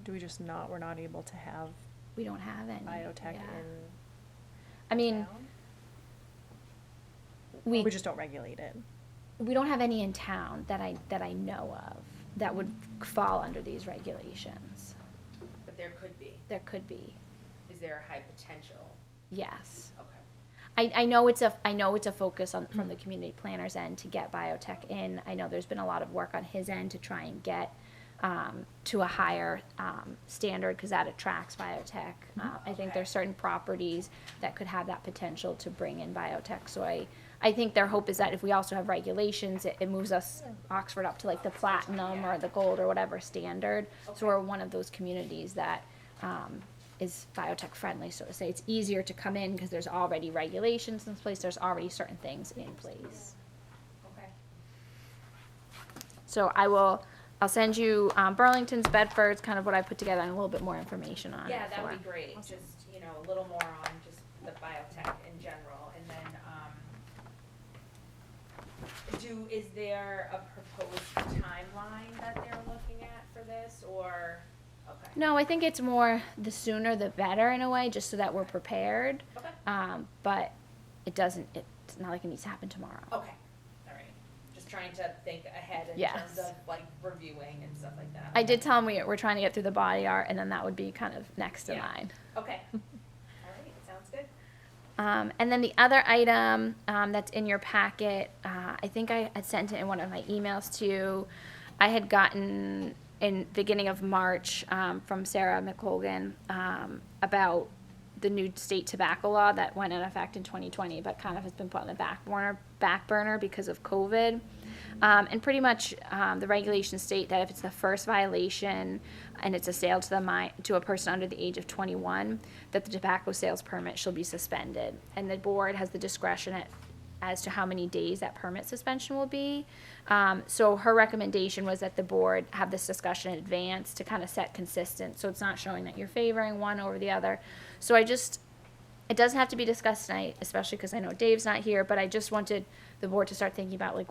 Do we just we're not able to have We don't have any. biotech yeah. in I mean, town? we We just don't regulate it. we don't have any in town that I know of that would fall under these regulations. But there could be. There could be, Is there a high potential? yes. Okay. I know it's a focus from the community planner's end to get biotech in. I know there's been a lot of work on his end to try and get to a higher standard, because that attracts biotech. I think there's certain properties that could have that potential to bring in biotech. So I think their hope is that if we also have regulations, it moves us, Oxford, up to like the platinum or the gold or whatever standard. So we're one of those communities that is biotech friendly, so to say. It's easier to come in because there's already regulations in place, there's already certain things in place. Okay. So I'll send you Burlington's, Bedford's, kind of what I put together, and a little bit more information on it. Yeah, that would for- be great, just, you know, a little more on just the biotech in general, and then, is there a proposed timeline that they're looking at for this, or, okay? No, I think it's more the sooner the better in a way, just so that we're prepared. Okay, But it's not like it needs to happen tomorrow. okay, all right, just trying to think ahead in Yes. terms of, like, reviewing and stuff like that. I did tell him we're trying to get through the body art, and then that would be kind of next in Yeah. line. Okay, all right, sounds good. And then the other item that's in your packet, I think I had sent it in one of my emails to you. I had gotten in beginning of March from Sarah McColgan about the new state tobacco law that went in effect in 2020, but kind of has been put on the back burner because of COVID. And pretty much the regulations state that if it's the first violation and it's a sale to a person under the age of 21, that the tobacco sales permit shall be suspended. And the board has the discretion as to how many days that permit suspension will be. So her recommendation was that the board have this discussion in advance to kind of set consistent, so it's not showing that you're favoring one over the other. So it doesn't have to be discussed tonight, especially because I know Dave's not here, but I just wanted the board to start thinking about like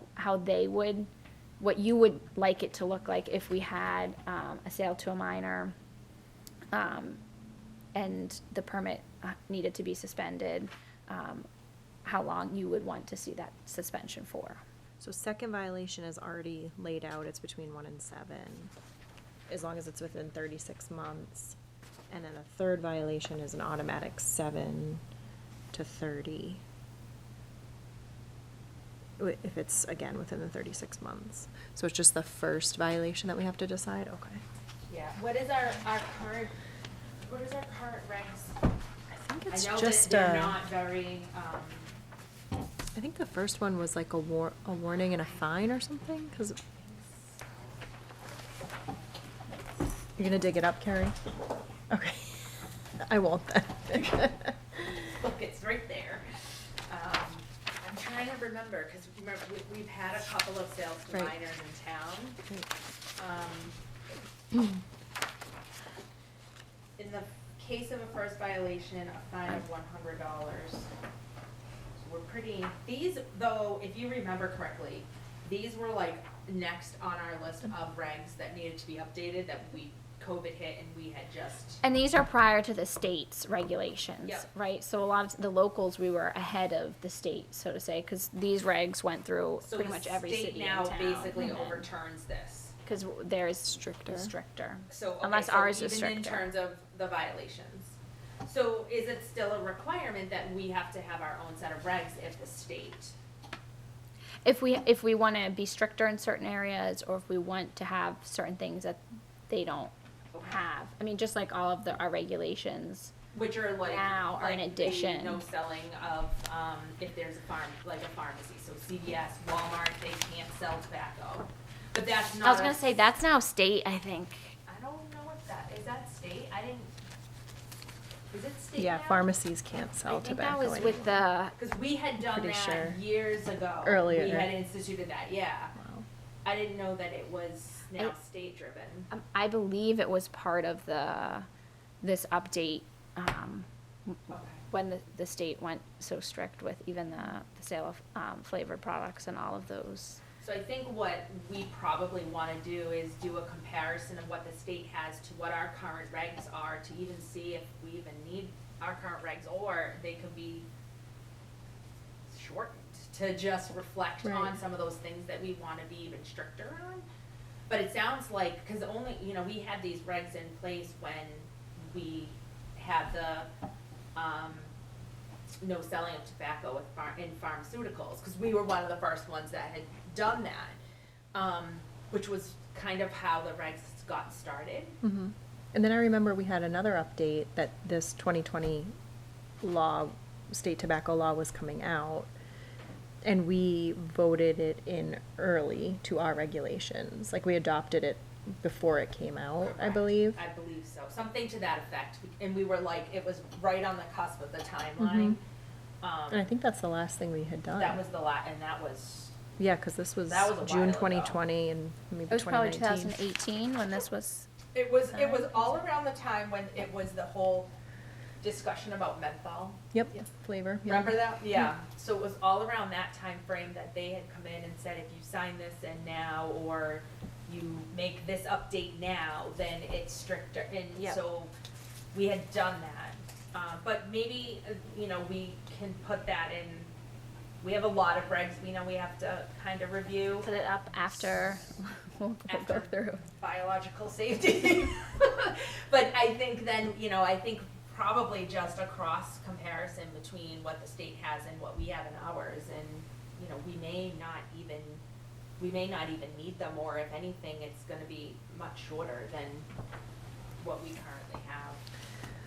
what you would like it to look like if we had a sale to a minor, and the permit needed to be suspended, how long you would want to see that suspension for. So second violation is already laid out, it's between 1 and 7, as long as it's within 36 months. And then a third violation is an automatic 7 to 30. If it's, again, within the 36 months. So it's just the first violation that we have to decide? Okay. Yeah, what is our current regs? I think it's I know just that they're not very, I think the first one was like a warning and a fine or something, 'cause you're gonna dig it up, Carrie? Okay. I won't then. look, it's right there. remember, because remember, we've had a couple of sales to Right. minors in town. In the case of a first violation, a fine of $100. So we're pretty, these, though, if you remember correctly, these were like next on our list of regs that needed to be updated, that COVID hit and we had just, And these are prior to the state's regulations, Yep. right? So a lot of the locals, we were ahead of the state, so to say, because these regs went through so pretty the much every state city now in town. basically overturns this. Because theirs Stricter. is stricter. So, okay, Unless so ours is even in stricter. terms of the violations. So is it still a requirement that we have to have our own set of regs if the state? If we want to be stricter in certain areas, or if we want to have certain things that they don't have. I mean, just like all of our regulations. Which are like, Now or in like addition. the no selling of, if there's a like a pharmacy, so CVS, Walmart, they can't sell tobacco. But that's not. I was gonna say, that's now state, I think. I don't know if is that state? Is it state Yeah, now? pharmacies can't I sell think that tobacco was anymore. with the, Cause we had done Pretty that sure. years ago. Earlier. We had instituted that, yeah. Wow. I didn't know that it was now I- state driven. I believe it was part of this update, Okay. when the state went so strict with even the sale of flavored products and all of those. So I think what we probably wanna do is do a comparison of what the state has to what our current regs are, to even see if we even need our current regs, or they could be shortened to just reflect on Right. some of those things that we wanna be even stricter on. But it sounds like, cause only, we had these regs in place when we had the, no selling of tobacco with in pharmaceuticals, because we were one of the first ones that had done that, which was kind of how the regs got started. Mhm. And then I remember we had another update that this 2020 law, state tobacco law was coming out, and we voted it in early to our regulations. Like, we adopted it before it came out, I Correct. believe. I believe so, something to that effect, and we were like, it was right on the cusp of the timeline. And I think that's the last thing we had done. That was and that was, Yeah, because this was That was a while June ago. 2020 and maybe It was probably 2019. 2018 when this was, it was all around the time when it was the whole discussion about menthol. Yep, flavor. yeah. Remember that? Yeah. So it was all around that time frame that they had come in and said, if you sign this and now, or you make this update now, then it's stricter. And Yep. so we had done that. But maybe, we can put that in, we have a lot of regs, we know we have to kind of review. put it up after, we'll go After. through. Biological safety. But I think then, I think probably just a cross comparison between what the state has and what we have in ours, and, we may not even need them, or if anything, it's gonna be much shorter than what we currently have.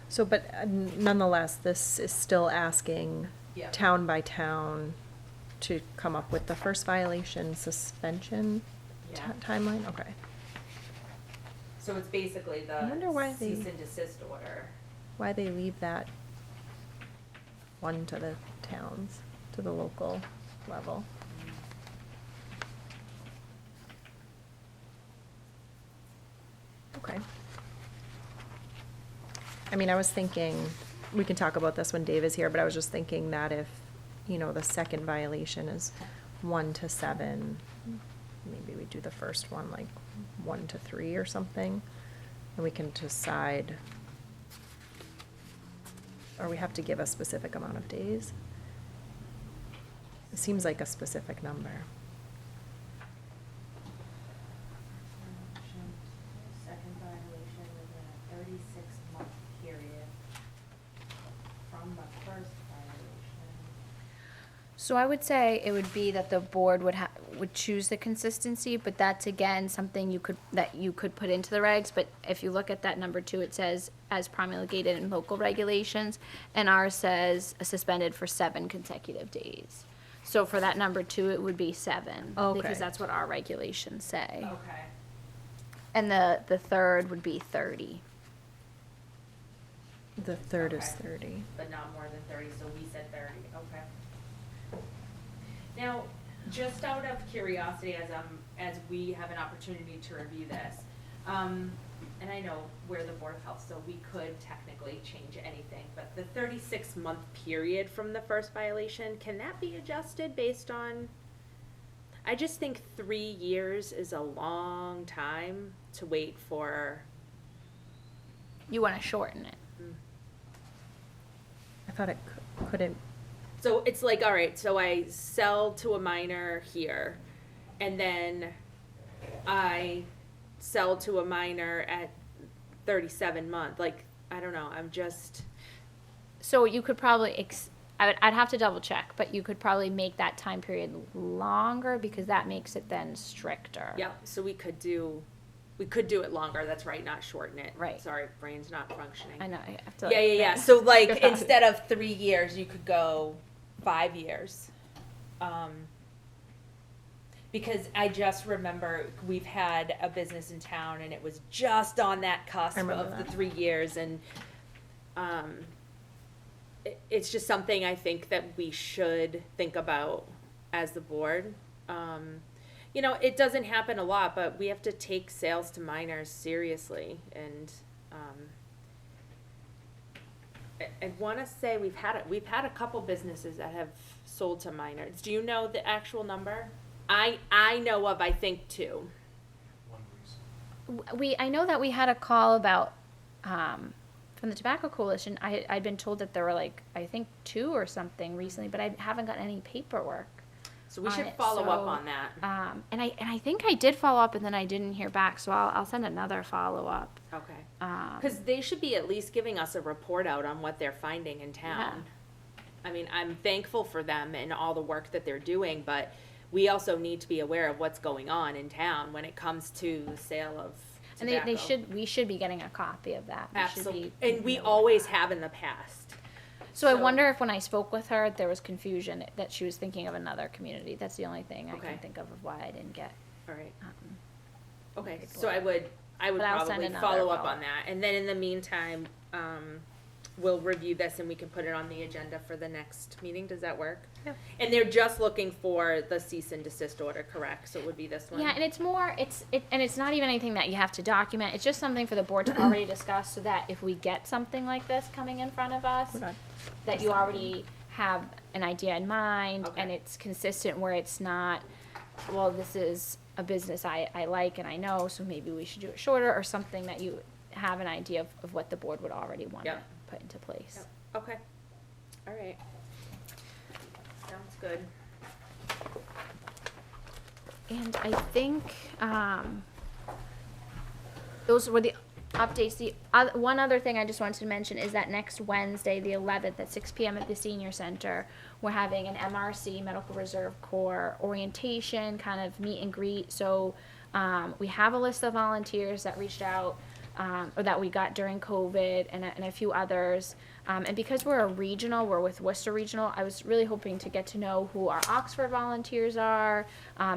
So, but nonetheless, this is still asking Yeah. town by town to come up with the first violation suspension Yeah. timeline? Okay. So it's basically I wonder why the they- cease and desist order. Why they leave that one to the towns, to the local level? Okay. I mean, I was thinking, we can talk about this when Dave is here, but I was just thinking that if, the second violation is 1 to 7, maybe we do the first one like 1 to 3 or something, and we can decide, or we have to give a specific amount of days. It seems like a specific number. Second violation within a 36-month period from the first violation. So I would say it would be that the board would choose the consistency, but that's again something that you could put into the regs. But if you look at that number 2, it says as promulgated in local regulations, and ours says suspended for 7 consecutive days. So for that number 2, it would be 7. Okay. Because that's what our regulations say. Okay. And the third would be 30. The third is Okay. 30. But not more than 30, so we said 30, okay. Now, just out of curiosity, as we have an opportunity to review this, and I know we're the Board of Health, so we could technically change anything, but the 36-month period from the first violation, can that be adjusted based on? I just think 3 years is a long time to wait for. You want to shorten it. I thought it couldn't. So it's like, all right, so I sell to a minor here, and then I sell to a minor at 37 months. Like, I don't know, I'm just. So you could probably, I'd have to double check, but you could probably make that time period longer because that makes it then stricter. Yeah, so we could do it longer, that's right, not shorten it. Right. Sorry, brain's not functioning. I know, I have to. Yeah. So like, instead of 3 years, you could go 5 years. Because I just remember we've had a business in town and it was just on that cusp I remember of the that. 3 years, and it's just something I think that we should think about as the board. You know, it doesn't happen a lot, but we have to take sales to minors seriously, and I want to say we've had a couple businesses that have sold to minors. Do you know the actual number? I know of, I think, 2. I know that we had a call about, from the Tobacco Coalition. I'd been told that there were like, I think 2 or something recently, but I haven't got any paperwork. So we on should it, follow up so, on that. And I think I did follow up and then I didn't hear back, so I'll send another follow up. Okay. Because they should be at least giving us a report out on what they're finding in town. I mean, I'm thankful for them and all the work that they're doing, but we also need to be aware of what's going on in town when it comes to the sale of And tobacco. we should be getting a copy of that. We should Absolutely, be and we notified. always have in the past. So I wonder if when I spoke with her, there was confusion that she was thinking of another community. That's the only thing I Okay. can think of why I didn't get. All right. Um, Okay, so I would But I'll send probably another follow up follow-up. on that, and then in the meantime, we'll review this and we can put it on the agenda for the next meeting. Does that work? Yeah. And they're just looking for the cease and desist order, correct? So it would be this one? Yeah, and it's more, and it's not even anything that you have to document. It's just something for the board to already discuss so that if we get something like this coming in front of us, We're not that you already have an idea in mind and Okay. it's consistent where it's not, well, this is a business I like and I know, so maybe we should do it shorter, or something that you have an idea of what the board would already want to Yep. put into place. Yep. Okay, all right. Sounds good. And I think, those were the updates. The one other thing I just wanted to mention is that next Wednesday, the 11th, at 6 p.m. at the Senior Center, we're having an MRC, Medical Reserve Corps, orientation, kind of meet and greet. So we have a list of volunteers that reached out, or that we got during COVID, and a few others. And because we're a regional, we're with Worcester Regional, I was really hoping to get to know who our Oxford volunteers are,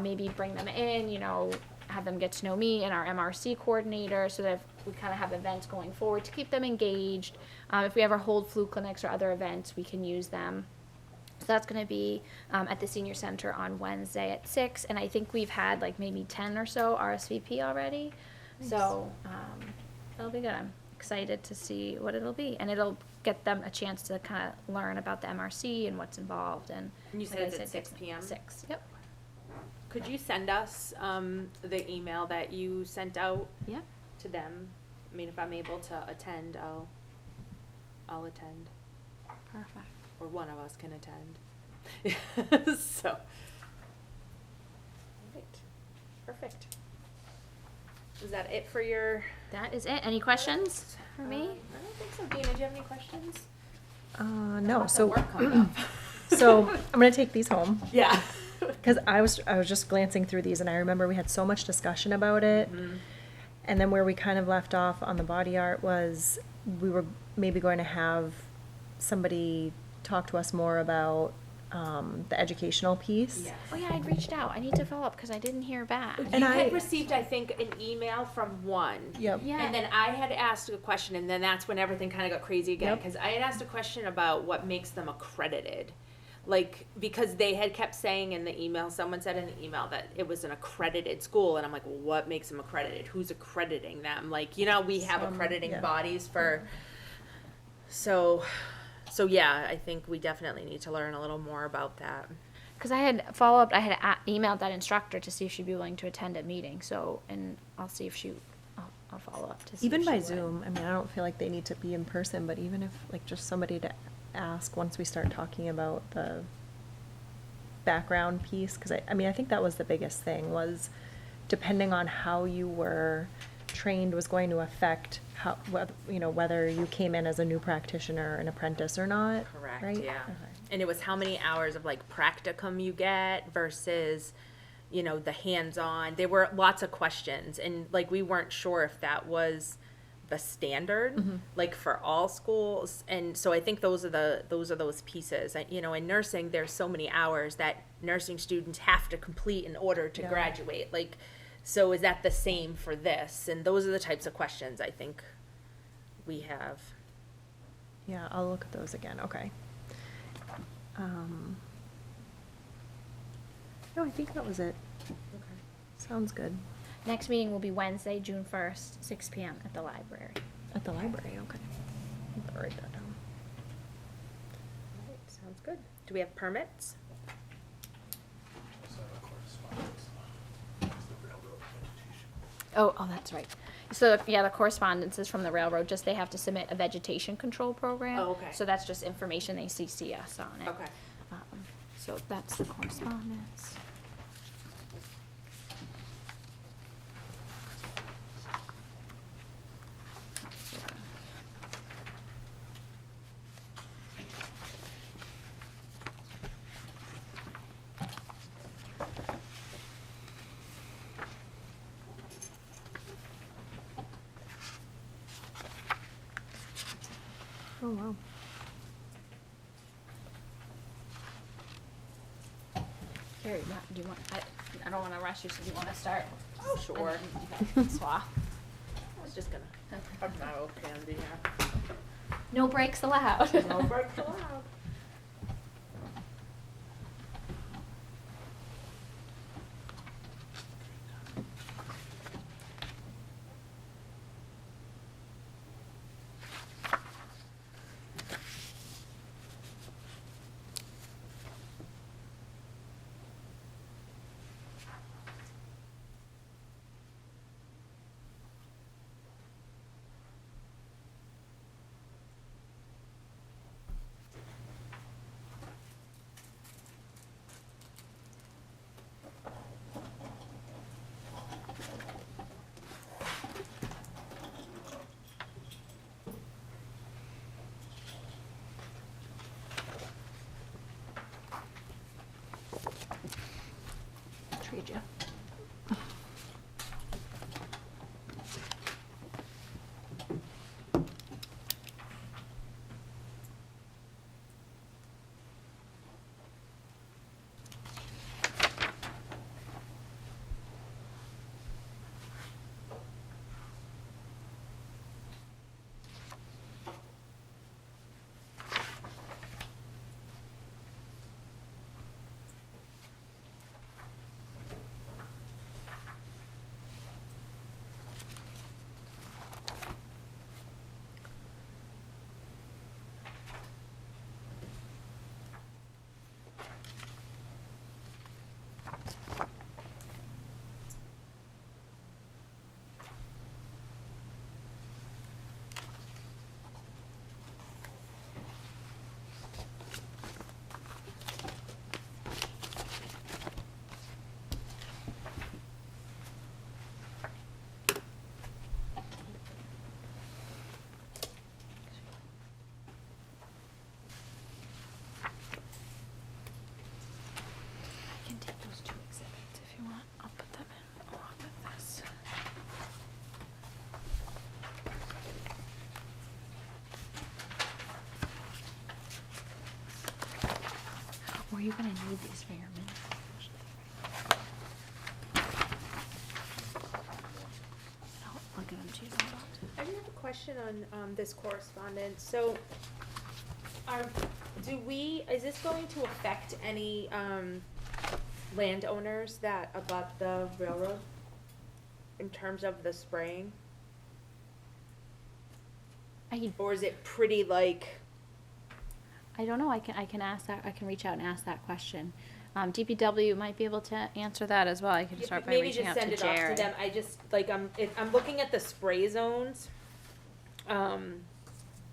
maybe bring them in, you know, have them get to know me and our MRC coordinator, so that we kind of have events going forward to keep them engaged. If we ever hold flu clinics or other events, we can use them. So that's going to be at the Senior Center on Wednesday at 6, and I think we've had like maybe 10 or so RSVP already. Nice. So it'll be good. I'm excited to see what it'll be, and it'll get them a chance to kind of learn about the MRC and what's involved. And And you like said I it's at 6 p.m.? 6. Yep. Could you send us the email that you sent out Yep. to them? I mean, if I'm able to attend, I'll attend, Perfect. or one of us can attend. So. Perfect. Is that it for your? That is it. Any questions for me? I don't think so. Dina, do you have any questions? No, Lots of so, work coming up. so I'm gonna take these home, Yeah. because I was just glancing through these, and I remember we had so much discussion about it. Mm-hmm. And then where we kind of left off on the body art was, we were maybe going to have somebody talk to us more about the educational piece. Yes. Oh yeah, I'd reached out. I need to follow up because I didn't hear back. You And had I- received, I think, an email from one. Yep. Yeah. And then I had asked a question, and then that's when everything kind of got crazy again, Yep. because I had asked a question about what makes them accredited. like, because they had kept saying in the email, someone said in the email that it was an accredited school, and I'm like, well, what makes them accredited? Who's accrediting them? Like, you know, we have accrediting yeah. bodies for, so yeah, I think we definitely need to learn a little more about that. Because I had emailed that instructor to see if she'd be willing to attend a meeting, so, and I'll see if I'll follow up to see Even if by she would. Zoom, I mean, I don't feel like they need to be in person, but even if, like, just somebody to ask once we start talking about the background piece, because I mean, I think that was the biggest thing, was depending on how you were trained was going to affect how, you know, whether you came in as a new practitioner, an apprentice or not. Correct, right? yeah. Okay. And it was how many hours of like practicum you get versus, you know, the hands-on. There were lots of questions, and like we weren't sure if that was the standard, like for all schools. And so I think those are those pieces. You know, in nursing, there's so many hours that nursing students have to complete in order to Yeah. graduate. Like, so is that the same for this? And those are the types of questions I think we have. Yeah, I'll look at those again, okay. No, I think that was it. Okay. Sounds good. Next meeting will be Wednesday, June 1st, 6 p.m. at the library. At the library, okay. I'll write that down. All right, sounds good. Do we have permits? Oh, that's right. So, yeah, the correspondence is from the railroad, just they have to submit a vegetation control program. Oh, okay. So that's just information, they CC us on it. Okay. So that's the correspondence. Oh, wow. Carrie, do you want, I don't wanna rush you, so do you wanna start? Oh, sure. Swap. I was just gonna have my old candy here. No breaks allowed. No breaks allowed. Trade you. I can take those two exhibits if you want. I'll put them in along with this. Were you gonna need these for your minutes? I'll give them to you. I do have a question on this correspondence. So, our is this going to affect any, landowners that abut the railroad? In terms of the spraying? Or is it pretty like, I don't know, I can ask that, I can reach out and ask that question. DPW might be able to answer that as well, I can start by maybe reaching just out to send it off to Jared. them, I just, like, I'm looking at the spray zones.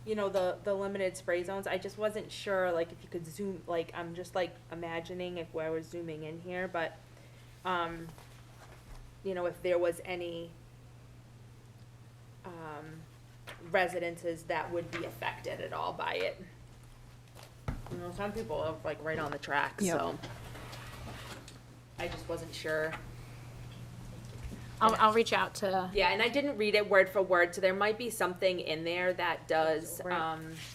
You know, the limited spray zones, I just wasn't sure, like, if you could zoom, like, I'm just like imagining if I was zooming in here, but, you know, if there was any, residences that would be affected at all by it. You know, some people are like right on the tracks, Yep. so. I just wasn't sure. I'll reach out to, Yeah, and I didn't read it word for word, so there might be something in there that does, Right.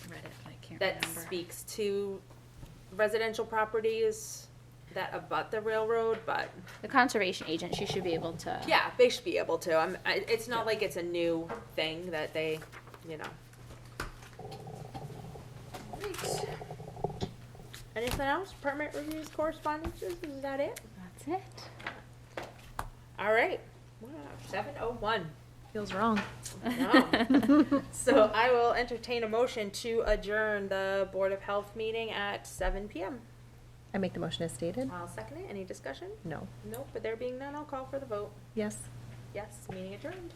read it, but I can't that remember. speaks to residential properties that abut the railroad, but, The conservation agent, she should be able to. yeah, they should be able to. It's not like it's a new thing that they, you know. Right. Anything else? Permit reviews, correspondences, is that it? That's it. All right. Wow, 7:01. Feels wrong. No. So I will entertain a motion to adjourn the Board of Health meeting at 7 PM. I make the motion as stated? I'll second it. Any discussion? No. Nope, but there being none, I'll call for the vote. Yes. Yes, meeting adjourned.